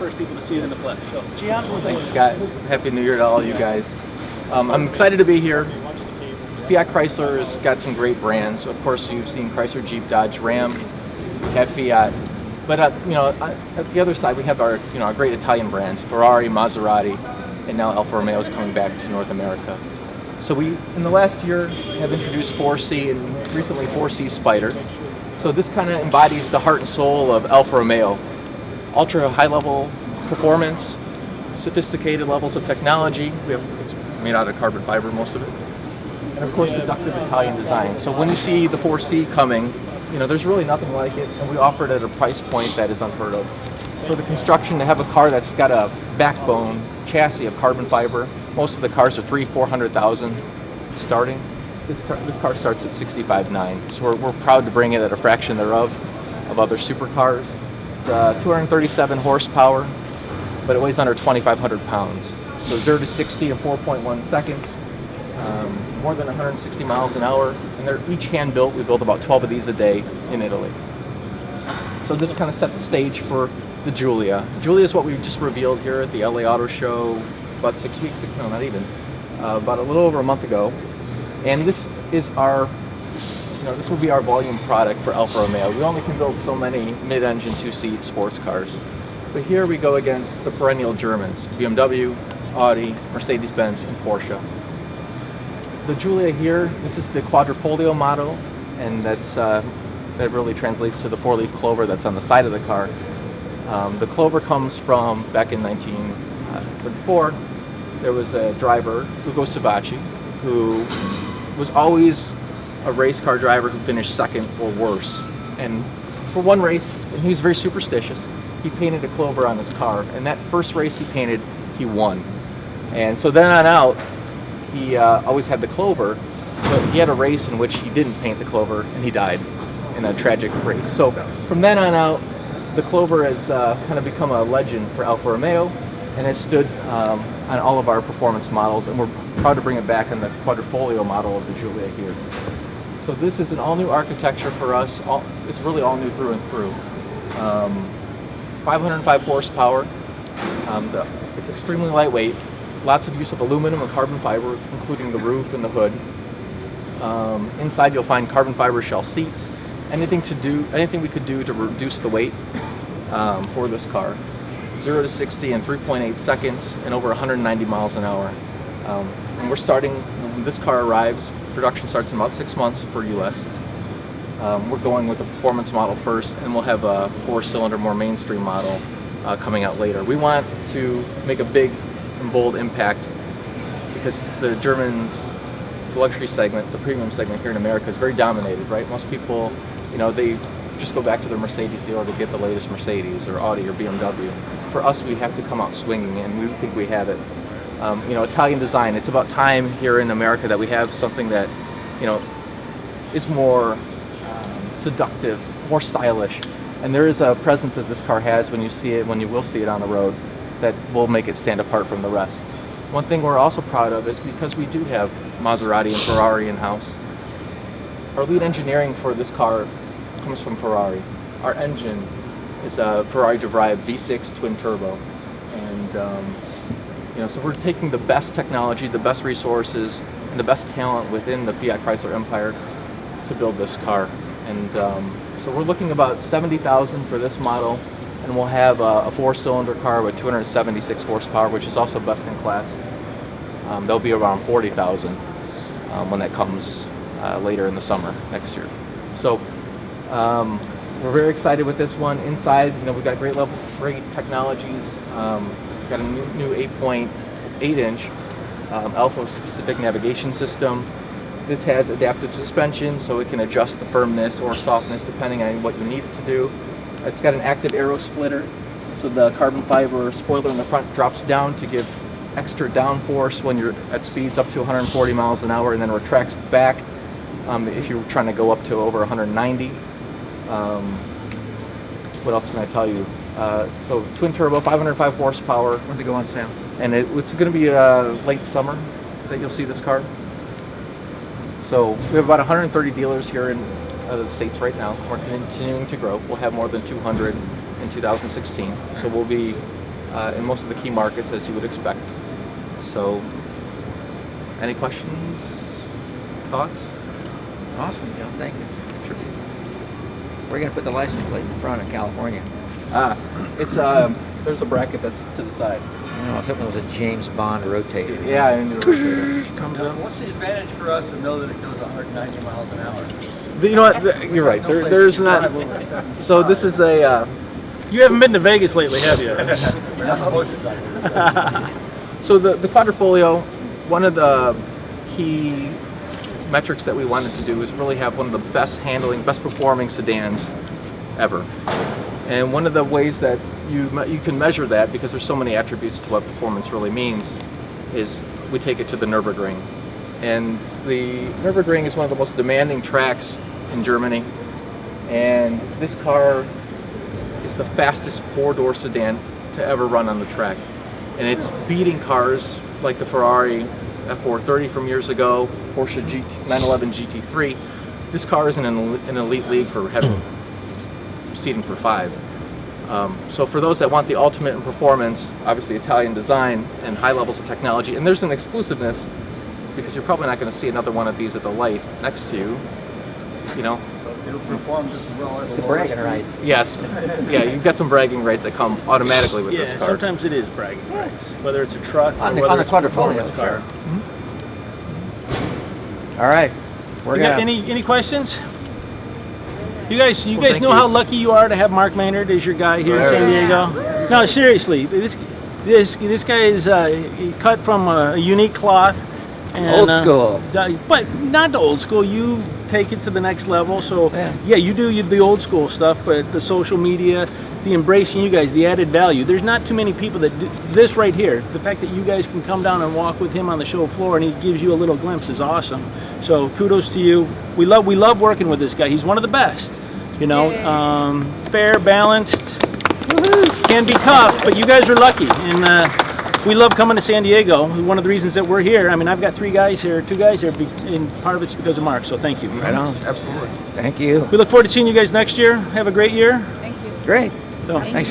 first people to see it in the flesh. So, Thanks, Scott. Happy New Year to all you guys. I'm excited to be here. Fiat Chrysler has got some great brands. Of course, you've seen Chrysler, Jeep, Dodge, Ram. We have Fiat. But at the other side, we have our our great Italian brands: Ferrari, Maserati, and now Alfa Romeo is coming back to North America. So we, in the last year, have introduced 4C and recently 4C Spider. So this kind of embodies the heart and soul of Alfa Romeo. Ultra high-level performance, sophisticated levels of technology. It's made out of carbon fiber, most of it. And of course, seductive Italian design. So when you see the 4C coming, there's really nothing like it, and we offer it at a price point that is unheard of. For the construction, to have a car that's got a backbone chassis of carbon fiber, most of the cars are $300,000-400,000 starting. This car starts at $65,900. So we're proud to bring it at a fraction thereof of other supercars. It's 237 horsepower, but it weighs under 2,500 pounds. So 0 to 60 in 4.1 seconds. More than 160 miles an hour, and they're each hand built. We build about 12 of these a day in Italy. So this kind of set the stage for the Giulia. Giulia is what we just revealed here at the LA Auto Show about 6 weeks ago, no, not even, about a little over a month ago. And this is our, this will be our volume product for Alfa Romeo. We only can build so many mid-engine two-seat sports cars. But here we go against the perennial Germans: BMW, Audi, Mercedes-Benz, and Porsche. The Giulia here, this is the Quadriflogio model, and that really translates to the four-leaf clover that's on the side of the car. The clover comes from back in 1934. There was a driver, Ugo Savacci, who was always a race car driver who finished second or worse. And for one race, and he was very superstitious, he painted a clover on his car, and that first race he painted, he won. And so then on out, he always had the clover, but he had a race in which he didn't paint the clover, and he died in a tragic race. So from then on out, the clover has kind of become a legend for Alfa Romeo, and has stood on all of our performance models, and we're proud to bring it back in the Quadriflogio model of the Giulia here. So this is an all-new architecture for us. It's really all new through and through. 505 horsepower. It's extremely lightweight. Lots of use of aluminum and carbon fiber, including the roof and the hood. Inside you'll find carbon fiber shell seats. Anything we could do to reduce the weight for this car. 0 to 60 in 3.8 seconds and over 190 miles an hour. And we're starting, when this car arrives, production starts in about 6 months for US. We're going with the performance model first, and we'll have a 4-cylinder, more mainstream model coming out later. We want to make a big and bold impact because the Germans, the luxury segment, the premium segment here in America is very dominated, right? Most people, they just go back to their Mercedes dealer to get the latest Mercedes or Audi or BMW. For us, we have to come out swinging, and we think we have it. Italian design, it's about time here in America that we have something that, is more seductive, more stylish. And there is a presence that this car has when you will see it on the road, that will make it stand apart from the rest. One thing we're also proud of is because we do have Maserati and Ferrari in-house, our lead engineering for this car comes from Ferrari. Our engine is a Ferrari-derived V6 twin turbo. And so we're taking the best technology, the best resources, and the best talent within the Fiat Chrysler empire to build this car. And so we're looking about $70,000 for this model, and we'll have a 4-cylinder car with 276 horsepower, which is also best in class. They'll be around $40,000 when that comes later in the summer next year. So we're very excited with this one. Inside, we've got great technologies. We've got a new 8.8-inch Alfa-specific navigation system. This has adaptive suspension, so it can adjust the firmness or softness depending on what you need it to do. It's got an active aero splitter, so the carbon fiber spoiler in the front drops down to give extra downforce when you're at speeds up to 140 miles an hour, and then retracts back if you're trying to go up to over 190. What else can I tell you? So twin turbo, 505 horsepower. When's it go on sale? And it's going to be late summer that you'll see this car. So we have about 130 dealers here in the States right now. We're continuing to grow. We'll have more than 200 in 2016. So we'll be in most of the key markets, as you would expect. So, any questions, thoughts? Awesome, Joe. Thank you. Sure. We're going to put the license plate in front of California. It's there's a bracket that's to the side. I was hoping it was a James Bond rotator. Yeah, I need a rotator. Comes up. What's the advantage for us to know that it goes 190 miles an hour? You know what? You're right. There's not. So this is a. You haven't been to Vegas lately, have you? We're not supposed to drive. So the Quadriflogio, one of the key metrics that we wanted to do is really have one of the best handling, best performing sedans ever. And one of the ways that you can measure that, because there's so many attributes to what performance really means, is we take it to the Nürburgring. And the Nürburgring is one of the most demanding tracks in Germany. And this car is the fastest four-door sedan to ever run on the track. And it's beating cars like the Ferrari F430 from years ago, Porsche 911 GT3. This car is in an elite league for having seating for 5. So for those that want the ultimate in performance, obviously Italian design and high levels of technology, and there's an exclusiveness because you're probably not going to see another one of these at the light next to you. You know. It'll perform just as well as The bragging rights. Yes. Yeah, you've got some bragging rights that come automatically with Yeah, this car. sometimes it is bragging rights, whether it's a truck or On the whether it's a Quadriflogio, performance car. All right. We're You got going to... any questions? You guys thank know you. how lucky you are to have Mark Maynard as your guy here in San Diego. No, seriously, this guy is he cut from a unique cloth. And, Old school. But not the old school. You take it to the next level. So Yeah. you do the old school stuff, but the social media, the embracing you guys, the added value. There's not too many people that do this right here. The fact that you guys can come down and walk with him on the show floor and he gives you a little glimpse is awesome. So kudos to you. We love working with this guy. He's one of the best. You know, fair, balanced. Can be tough, but you guys are lucky, and we love coming to San Diego. One of the reasons that we're here. I mean, I've got 2 guys here, and part of it's because of Mark. So thank you. Right on. Absolutely. Thank you. We look forward to seeing you guys next year. Have a great year. Thank you. Great. So, Thanks,